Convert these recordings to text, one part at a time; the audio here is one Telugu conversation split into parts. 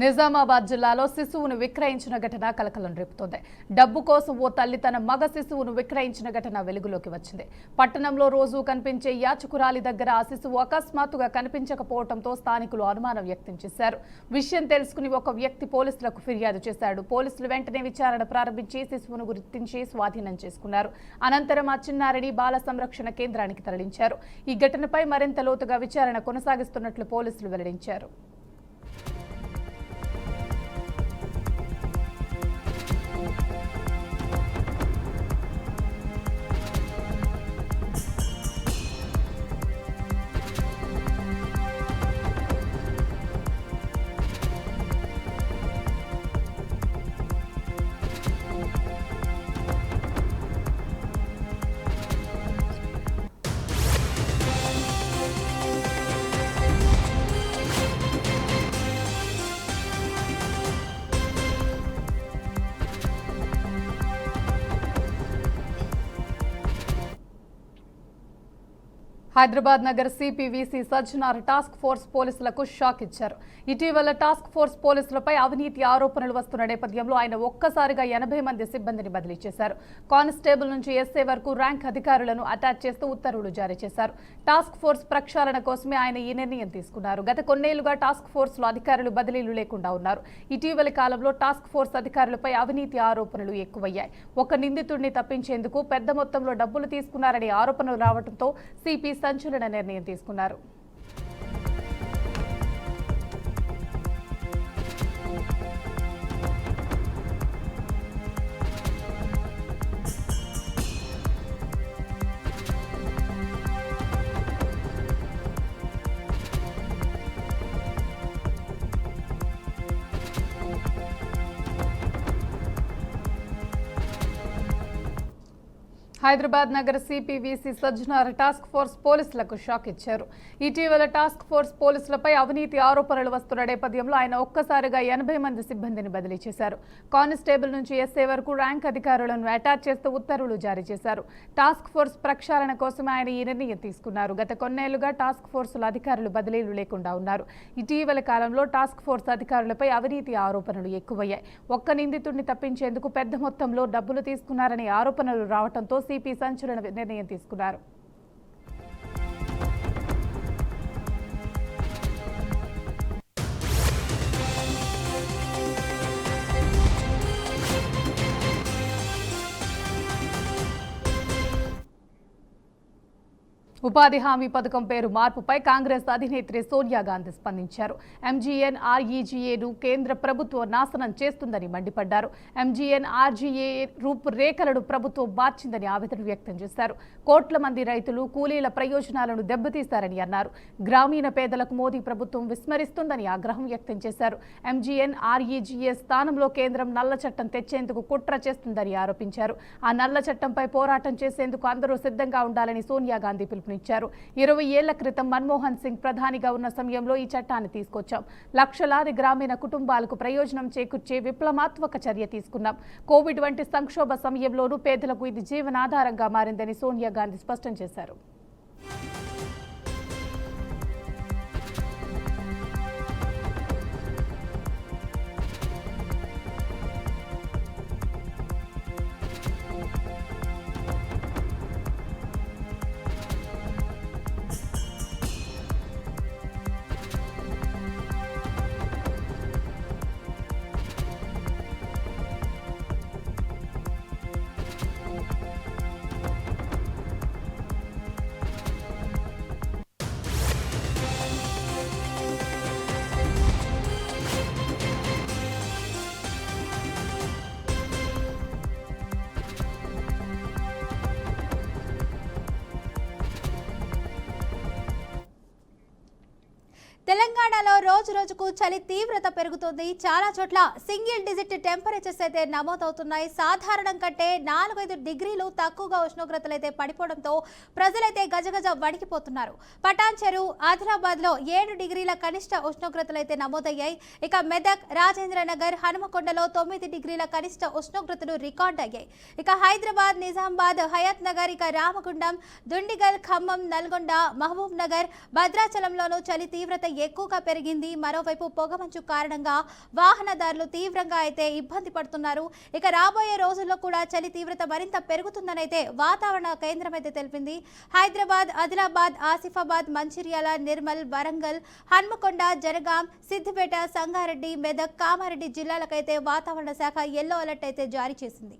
నిజామాబాద్ జిల్లాలో శిశువును విక్రయించిన ఘటన కలకలం రేపుతోంది. డబ్బు కోసం ఓ తల్లి తన మగ శిశువును విక్రయించిన ఘటన వెలుగులోకి వచ్చింది. పట్టణంలో రోజు కనిపించే యాచకురాలి దగ్గర ఆ శిశువు అకస్మాత్తుగా కనిపించకపోవడంతో స్థానికులు అనుమానం వ్యక్తం చేశారు. విషయం తెలుసుకుని ఒక వ్యక్తి పోలీసులకు ఫిర్యాదు చేశాడు. పోలీసులు వెంటనే విచారణ ప్రారంభించి శిశువును గుర్తించి స్వాధీనం చేసుకున్నారు. అనంతరం ఆ చిన్నారిని బాల సంరక్షణ కేంద్రానికి తరలించారు. ఈ ఘటనపై మరింత లోతుగా విచారణ కొనసాగిస్తున్నట్లు పోలీసులు వెల్లడించారు. Hyderabad Nagar CPVC Sajjanar task force పోలీసులకు షాక్ ఇచ్చారు. ఇటీవల టాస్క్ ఫోర్స్ పోలీసులపై అవినీతి ఆరోపణలు వస్తున్న నేపథ్యంలో ఆయన ఒక్కసారిగా 80 మంది సిబ్బందిని బదిలీ చేశారు. కానిస్టేబుల్ నుంచి ఎస్ఐ వరకు ర్యాంక్ అధికారులను అటాచ్ చేస్తూ ఉత్తర్వులు జారీ చేశారు. టాస్క్ ఫోర్స్ ప్రక్షాళన కోసమే ఆయన ఈ నిర్ణయం తీసుకున్నారు. గత కొన్నేళ్లుగా టాస్క్ ఫోర్స్ లో అధికారులు బదిలీలు లేకుండా ఉన్నారు. ఇటీవలి కాలంలో టాస్క్ ఫోర్స్ అధికారులపై అవినీతి ఆరోపణలు ఎక్కువయ్యాయి. ఒక నిందితుడిని తప్పించేందుకు పెద్ద మొత్తంలో డబ్బులు తీసుకున్నారనే ఆరోపణలు రావడంతో సిపి సంచలన నిర్ణయం తీసుకున్నారు. హైదరాబాద్ నగర సిపివిసి సజ్జనార్ టాస్క్ ఫోర్స్ పోలీసులకు షాక్ ఇచ్చారు. ఇటీవల టాస్క్ ఫోర్స్ పోలీసులపై అవినీతి ఆరోపణలు వస్తున్న నేపథ్యంలో ఆయన ఒక్కసారిగా 80 మంది సిబ్బందిని బదిలీ చేశారు. కానిస్టేబుల్ నుంచి ఎస్ఐ వరకు ర్యాంక్ అధికారులను అటాచ్ చేస్తూ ఉత్తర్వులు జారీ చేశారు. టాస్క్ ఫోర్స్ ప్రక్షాళన కోసం ఆయన ఈ నిర్ణయం తీసుకున్నారు. గత కొన్నేళ్లుగా టాస్క్ ఫోర్సుల అధికారులు బదిలీలు లేకుండా ఉన్నారు. ఇటీవల కాలంలో టాస్క్ ఫోర్స్ అధికారులపై అవినీతి ఆరోపణలు ఎక్కువయ్యాయి. ఒక్క నిందితుడిని తప్పించేందుకు పెద్ద మొత్తంలో డబ్బులు తీసుకున్నారనే ఆరోపణలు రావడంతో సిపి సంచలన నిర్ణయం తీసుకున్నారు. ఉపాధి హామీ పథకం పేరు మార్పుపై కాంగ్రెస్ అధినేత్రి సోనియా గాంధీ స్పందించారు. ఎంజీఎన్ఆర్ఈజీఏను కేంద్ర ప్రభుత్వం నాశనం చేస్తుందని మండిపడ్డారు. ఎంజీఎన్ఆర్జీఏ రూపురేఖలను ప్రభుత్వం మార్చిందని ఆవేదన వ్యక్తం చేశారు. కోట్ల మంది రైతులు కూలీల ప్రయోజనాలను దెబ్బతీశారని అన్నారు. గ్రామీణ పేదలకు మోదీ ప్రభుత్వం విస్మరిస్తుందని ఆగ్రహం వ్యక్తం చేశారు. ఎంజీఎన్ఆర్ఈజీఏ స్థానంలో కేంద్రం నల్ల చట్టం తెచ్చేందుకు కుట్ర చేస్తుందని ఆరోపించారు. ఆ నల్ల చట్టంపై పోరాటం చేసేందుకు అందరూ సిద్ధంగా ఉండాలని సోనియా గాంధీ పిలుపునిచ్చారు. 20 ఏళ్ల క్రితం మన్మోహన్ సింగ్ ప్రధానిగా ఉన్న సమయంలో ఈ చట్టాన్ని తీసుకొచ్చాం. లక్షలాది గ్రామీణ కుటుంబాలకు ప్రయోజనం చేకూర్చే విప్లవాత్మక చర్య తీసుకున్నాం. కోవిడ్ వంటి సంక్షోభ సమయంలోనూ పేదలకు ఇది జీవనాధారంగా మారిందని సోనియా గాంధీ స్పష్టం చేశారు. తెలంగాణలో రోజు రోజుకు చలి తీవ్రత పెరుగుతుంది. చాలా చోట్ల సింగిల్ డిజిట్ టెంపరేచర్స్ అయితే నమోదవుతున్నాయి. సాధారణం కంటే 4-5 డిగ్రీలు తక్కువగా ఉష్ణోగ్రతలు అయితే పడిపోవడంతో ప్రజలైతే గజగజ వణికిపోతున్నారు. పటాన్ చెరువు, ఆదిలాబాద్ లో 7 డిగ్రీల కనిష్ట ఉష్ణోగ్రతలు అయితే నమోదయ్యాయి. ఇక మెదక్, రాజేంద్ర నగర్, హనుమకొండలో 9 డిగ్రీల కనిష్ట ఉష్ణోగ్రతలు రికార్డ్ అయ్యాయి. ఇక హైదరాబాద్, నిజామాబాద్, హయత్ నగర్, ఇక రామగుండం, దుండిగల్, ఖమ్మం, నల్గొండ, మహబూబ్ నగర్, భద్రాచలంలోనూ చలి తీవ్రత ఎక్కువగా పెరిగింది. మరోవైపు పొగమంచు కారణంగా వాహనదారులు తీవ్రంగా అయితే ఇబ్బంది పడుతున్నారు. ఇక రాబోయే రోజుల్లో కూడా చలి తీవ్రత మరింత పెరుగుతుందని అయితే వాతావరణ కేంద్రం అయితే తెలిపింది. హైదరాబాద్, ఆదిలాబాద్, ఆసిఫాబాద్, మంచిర్యాల, నిర్మల్, వరంగల్, హన్మకొండ, జనగాం, సిద్దిపేట, సంగారెడ్డి, మెదక్, కామారెడ్డి జిల్లాలకైతే వాతావరణ శాఖ ఎల్లో అలర్ట్ అయితే జారీ చేసింది.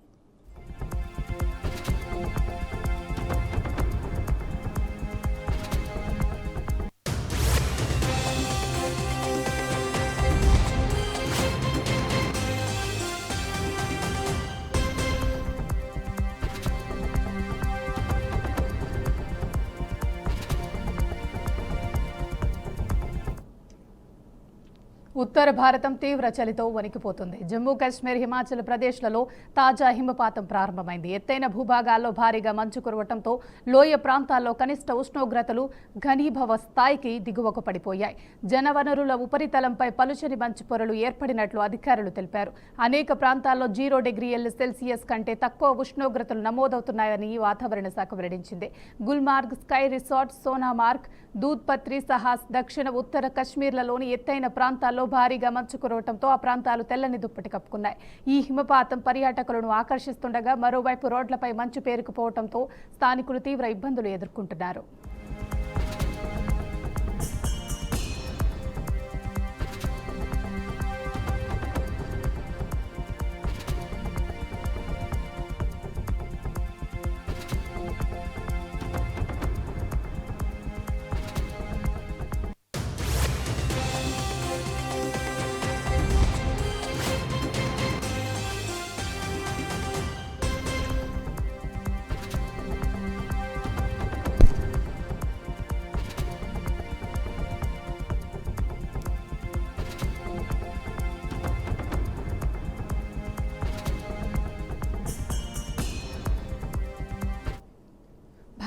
ఉత్తర భారతం తీవ్ర చలితో వణికిపోతుంది. జమ్మూ కాశ్మీర్, హిమాచల్ ప్రదేశ్లలో తాజా హిమపాతం ప్రారంభమైంది. ఎత్తైన భూభాగాల్లో భారీగా మంచు కురవటంతో లోయ ప్రాంతాల్లో కనిష్ట ఉష్ణోగ్రతలు ఘనీభవ స్థాయికి దిగువకు పడిపోయాయి. జనవనరుల ఉపరితలంపై పలుచని మంచు పొరలు ఏర్పడినట్లు అధికారులు తెలిపారు. అనేక ప్రాంతాల్లో 0 డిగ్రీల సెల్సియస్ కంటే తక్కువ ఉష్ణోగ్రతలు నమోదవుతున్నాయని వాతావరణ శాఖ వెల్లడించింది. గుల్మార్గ్, స్కై రిసార్ట్, సోనామార్గ్, దూద్పత్రి సహా దక్షిణ ఉత్తర కశ్మీర్లలోని ఎత్తైన ప్రాంతాల్లో భారీగా మంచు కురవటంతో ఆ ప్రాంతాలు తెల్లని దుప్పటి కప్పుకున్నాయి. ఈ హిమపాతం పర్యాటకులను ఆకర్షిస్తుండగా మరోవైపు రోడ్లపై మంచు పేరుకుపోవడంతో స్థానికులు తీవ్ర ఇబ్బందులు ఎదుర్కొంటున్నారు.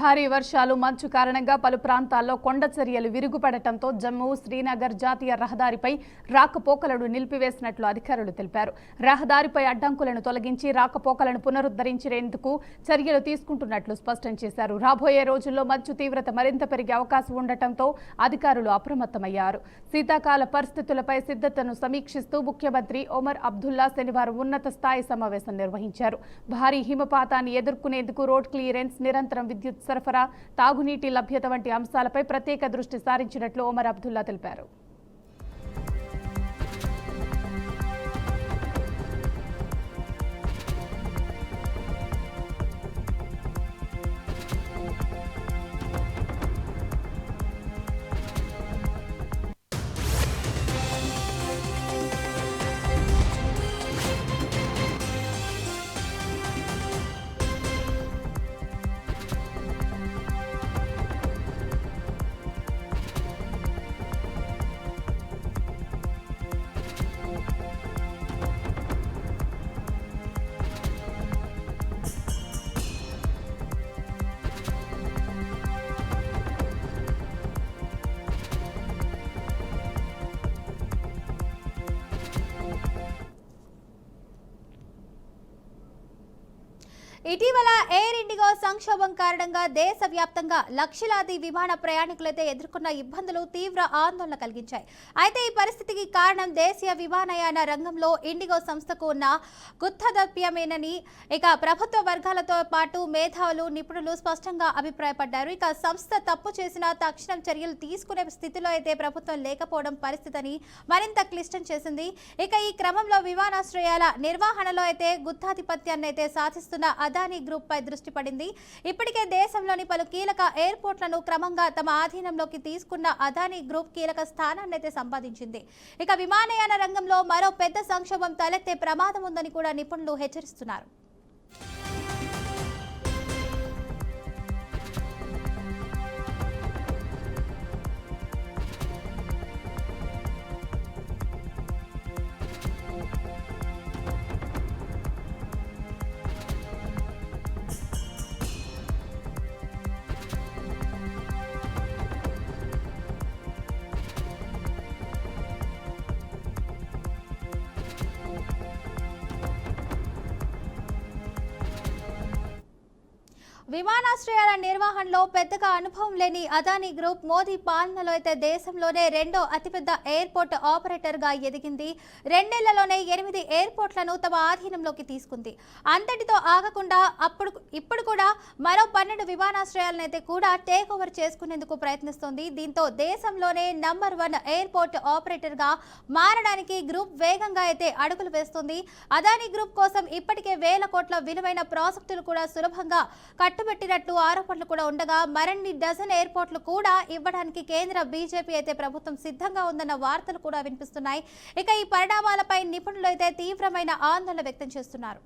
భారీ వర్షాలు, మంచు కారణంగా పలు ప్రాంతాల్లో కొండ చర్యలు విరుగుపడటంతో జమ్మూ, శ్రీనగర్ జాతీయ రహదారిపై రాకపోకలను నిలిపివేసినట్లు అధికారులు తెలిపారు. రహదారిపై అడ్డంకులను తొలగించి రాకపోకలను పునరుద్ధరించేందుకు చర్యలు తీసుకుంటున్నట్లు స్పష్టం చేశారు. రాబోయే రోజుల్లో మంచు తీవ్రత మరింత పెరిగే అవకాశం ఉండటంతో అధికారులు అప్రమత్తమయ్యారు. శీతాకాల పరిస్థితులపై సిద్ధతను సమీక్షిస్తూ ముఖ్యమంత్రి ఒమర్ అబ్దుల్లా శనివారం ఉన్నత స్థాయి సమావేశం నిర్వహించారు. భారీ హిమపాతాన్ని ఎదుర్కొనేందుకు రోడ్ క్లియరెన్స్, నిరంతరం విద్యుత్ సరఫరా, తాగునీటి లభ్యత వంటి అంశాలపై ప్రత్యేక దృష్టి సారించినట్లు ఒమర్ అబ్దుల్లా తెలిపారు. ఇటీవల ఎయిర్ ఇండిగో సంక్షోభం కారణంగా దేశవ్యాప్తంగా లక్షలాది విమాన ప్రయాణికులైతే ఎదుర్కొన్న ఇబ్బందులు తీవ్ర ఆందోళన కలిగించాయి. అయితే ఈ పరిస్థితికి కారణం దేశీయ విమానయాన రంగంలో ఇండిగో సంస్థకు ఉన్న గుత్తదప్యమేనని ఇక ప్రభుత్వ వర్గాలతో పాటు మేధావులు, నిపుణులు స్పష్టంగా అభిప్రాయపడ్డారు. ఇక సంస్థ తప్పు చేసిన తక్షణం చర్యలు తీసుకునే స్థితిలో అయితే ప్రభుత్వం లేకపోవడం పరిస్థితిని మరింత క్లిష్టం చేసింది. ఇక ఈ క్రమంలో విమానాశ్రయాల నిర్వహణలో అయితే గుత్తాధిపత్యాన్ని అయితే సాధిస్తున్న అదానీ గ్రూప్ పై దృష్టి పడింది. ఇప్పటికే దేశంలోని పలు కీలక ఎయిర్పోర్ట్లను క్రమంగా తమ ఆధీనంలోకి తీసుకున్న అదానీ గ్రూప్ కీలక స్థానాన్ని అయితే సంపాదించింది. ఇక విమానయాన రంగంలో మరో పెద్ద సంక్షోభం తలెత్తే ప్రమాదం ఉందని కూడా నిపుణులు హెచ్చరిస్తున్నారు. విమానాశ్రయాల నిర్వహణలో పెద్దగా అనుభవం లేని అదానీ గ్రూప్ మోదీ పాలనలో అయితే దేశంలోనే రెండో అతిపెద్ద ఎయిర్పోర్ట్ ఆపరేటర్గా ఎదిగింది. రెండేళ్లలోనే 8 ఎయిర్పోర్ట్లను తమ ఆధీనంలోకి తీసుకుంది. అంతటితో ఆగకుండా ఇప్పుడు కూడా మరో 12 విమానాశ్రయాలను అయితే కూడా టేక్ ఓవర్ చేసుకునేందుకు ప్రయత్నిస్తోంది. దీంతో దేశంలోనే నంబర్ 1 ఎయిర్పోర్ట్ ఆపరేటర్గా మారడానికి గ్రూప్ వేగంగా అయితే అడుగులు వేస్తుంది. అదానీ గ్రూప్ కోసం ఇప్పటికే వేల కోట్ల విలువైన ప్రాజెక్టులు కూడా సులభంగా కట్టుబెట్టినట్లు ఆరోపణలు కూడా ఉండగా మరిన్ని డజన్ ఎయిర్పోర్ట్లు కూడా ఇవ్వడానికి కేంద్ర బీజేపీ అయితే ప్రభుత్వం సిద్ధంగా ఉందన్న వార్తలు కూడా వినిపిస్తున్నాయి. ఇక ఈ పరిణామాలపై నిపుణులు అయితే తీవ్రమైన ఆందోళన వ్యక్తం చేస్తున్నారు.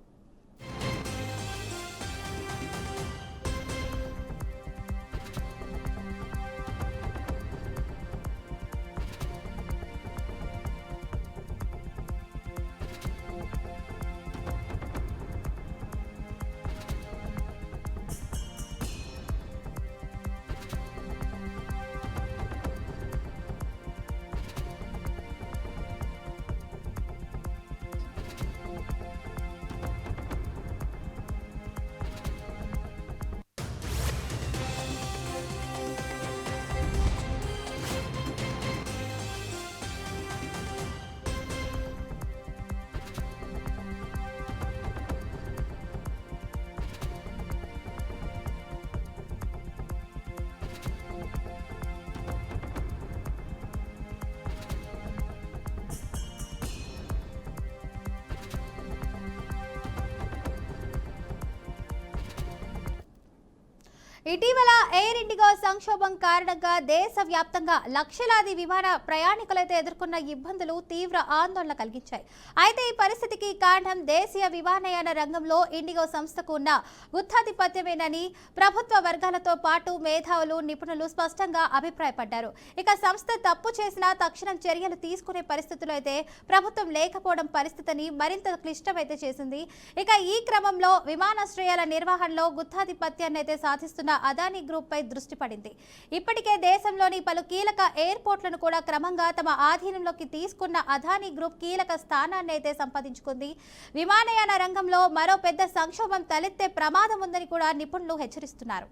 ఇటీవల ఎయిర్ ఇండిగో సంక్షోభం కారణంగా దేశవ్యాప్తంగా లక్షలాది విమాన ప్రయాణికులైతే ఎదుర్కొన్న ఇబ్బందులు తీవ్ర ఆందోళన కలిగించాయి. అయితే ఈ పరిస్థితికి కారణం దేశీయ విమానయాన రంగంలో ఇండిగో సంస్థకు ఉన్న గుత్తాధిపత్యమేనని ప్రభుత్వ వర్గాలతో పాటు మేధావులు, నిపుణులు స్పష్టంగా అభిప్రాయపడ్డారు. ఇక సంస్థ తప్పు చేసినా తక్షణం చర్యలు తీసుకునే పరిస్థితులు అయితే ప్రభుత్వం లేకపోవడం పరిస్థితిని మరింత క్లిష్టమైతే చేసింది. ఇక ఈ క్రమంలో విమానాశ్రయాల నిర్వహణలో గుత్తాధిపత్యాన్ని అయితే సాధిస్తున్న అదానీ గ్రూప్ పై దృష్టి పడింది. ఇప్పటికే దేశంలోని పలు కీలక ఎయిర్పోర్ట్లను కూడా క్రమంగా తమ ఆధీనంలోకి తీసుకున్న అదానీ గ్రూప్ కీలక స్థానాన్ని అయితే సంపాదించుకుంది. విమానయాన రంగంలో మరో పెద్ద సంక్షోభం తలెత్తే ప్రమాదం ఉందని కూడా నిపుణులు హెచ్చరిస్తున్నారు.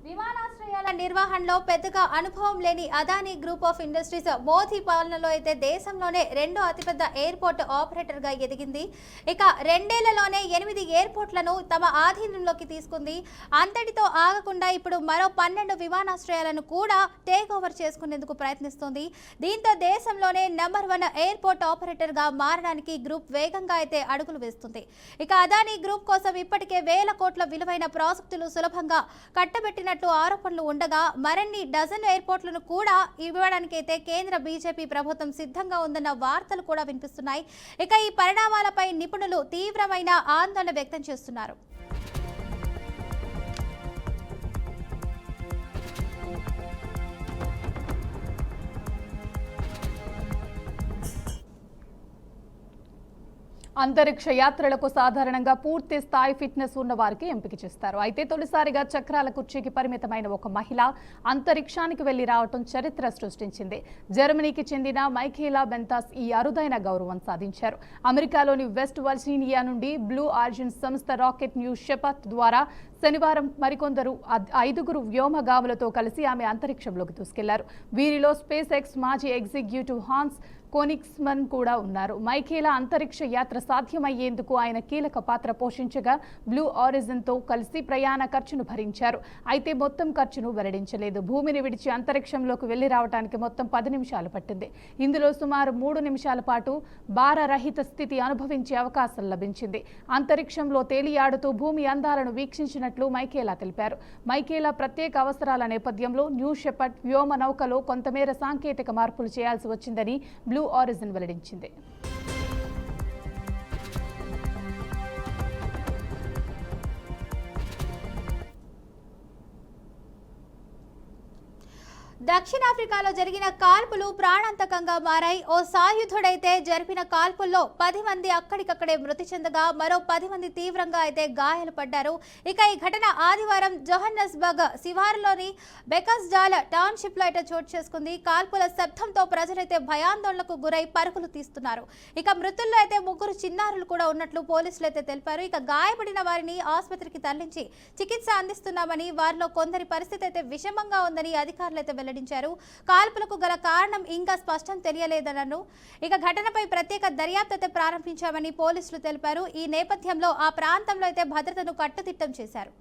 విమానాశ్రయాల నిర్వహణలో పెద్దగా అనుభవం లేని Adani group of industries Modi పాలనలో అయితే దేశంలోనే రెండో అతిపెద్ద ఎయిర్పోర్ట్ ఆపరేటర్గా ఎదిగింది. ఇక రెండేళ్లలోనే 8 ఎయిర్పోర్ట్లను తమ ఆధీనంలోకి తీసుకుంది. అంతటితో ఆగకుండా ఇప్పుడు మరో 12 విమానాశ్రయాలను కూడా టేక్ ఓవర్ చేసుకునేందుకు ప్రయత్నిస్తోంది. దీంతో దేశంలోనే నంబర్ 1 ఎయిర్పోర్ట్ ఆపరేటర్గా మారడానికి గ్రూప్ వేగంగా అయితే అడుగులు వేస్తుంది. ఇక అదానీ గ్రూప్ కోసం ఇప్పటికే వేల కోట్ల విలువైన ప్రాజెక్టులు సులభంగా కట్టబెట్టినట్లు ఆరోపణలు ఉండగా మరిన్ని డజన్ ఎయిర్పోర్ట్లను కూడా ఇవ్వడానికైతే కేంద్ర బీజేపీ ప్రభుత్వం సిద్ధంగా ఉందన్న వార్తలు కూడా వినిపిస్తున్నాయి. ఇక ఈ పరిణామాలపై నిపుణులు తీవ్రమైన ఆందోళన వ్యక్తం చేస్తున్నారు. అంతరిక్ష యాత్రలకు సాధారణంగా పూర్తి స్థాయి ఫిట్నెస్ ఉన్న వారికి ఎంపిక చేస్తారు. అయితే తొలిసారిగా చక్రాల కుర్చీకి పరిమితమైన ఒక మహిళ అంతరిక్షానికి వెళ్లి రావడం చరిత్ర సృష్టించింది. జర్మనీకి చెందిన మైఖేలా బెంతాస్ ఈ అరుదైన గౌరవం సాధించారు. అమెరికాలోని వెస్ట్ వర్జీనియా నుండి బ్లూ ఆరిజిన్ సంస్థ రాకెట్ న్యూ షెపర్డ్ ద్వారా శనివారం మరికొందరు 5 వ్యోమగాములతో కలిసి ఆమె అంతరిక్షంలోకి దూసుకెళ్లారు. వీరిలో స్పేస్ ఎక్స్ మాజీ ఎగ్జిక్యూటివ్ హాన్స్ కోనిగ్స్మన్ కూడా ఉన్నారు. మైఖేలా అంతరిక్ష యాత్ర సాధ్యమయ్యేందుకు ఆయన కీలక పాత్ర పోషించగా బ్లూ ఆరిజిన్తో కలిసి ప్రయాణ ఖర్చును భరించారు. అయితే మొత్తం ఖర్చును వెల్లడించలేదు. భూమిని విడిచి అంతరిక్షంలోకి వెళ్లి రావడానికి మొత్తం 10 నిమిషాలు పట్టింది. ఇందులో సుమారు 3 నిమిషాల పాటు భారరహిత స్థితి అనుభవించే అవకాశం లభించింది. అంతరిక్షంలో తేలియాడుతూ భూమి అందాలను వీక్షించినట్లు మైఖేలా తెలిపారు. మైఖేలా ప్రత్యేక అవసరాల నేపథ్యంలో న్యూ షెపర్డ్ వ్యోమ నౌకలో కొంతమేర సాంకేతిక మార్పులు చేయాల్సి వచ్చిందని బ్లూ ఆరిజిన్ వెల్లడించింది. దక్షిణాఫ్రికాలో జరిగిన కాల్పులు ప్రాణాంతకంగా మారాయి. ఓ సాయుధుడైతే జరిపిన కాల్పుల్లో 10 మంది అక్కడికక్కడే మృతి చెందగా మరో 10 మంది తీవ్రంగా అయితే గాయాలు పడ్డారు. ఇక ఈ ఘటన ఆదివారం జోహన్నస్బర్గ్ శివారులోని బెకస్డాల్ టౌన్షిప్ లో అయితే చోటు చేసుకుంది. కాల్పుల శబ్దంతో ప్రజలైతే భయాందోళనకు గురై పరుగులు తీస్తున్నారు. ఇక మృతుల్లో అయితే 3 చిన్నారులు కూడా ఉన్నట్లు పోలీసులు అయితే తెలిపారు. ఇక గాయపడిన వారిని ఆసుపత్రికి తరలించి చికిత్స అందిస్తున్నామని, వారిలో కొందరి పరిస్థితి అయితే విషమంగా ఉందని అధికారులు అయితే వెల్లడించారు. కాల్పులకు గల కారణం ఇంకా స్పష్టం తెలియలేదన్నారు. ఇక ఘటనపై ప్రత్యేక దర్యాప్తు అయితే ప్రారంభించామని పోలీసులు తెలిపారు. ఈ నేపథ్యంలో ఆ ప్రాంతంలో అయితే భద్రతను కట్టుదిట్టం చేశారు.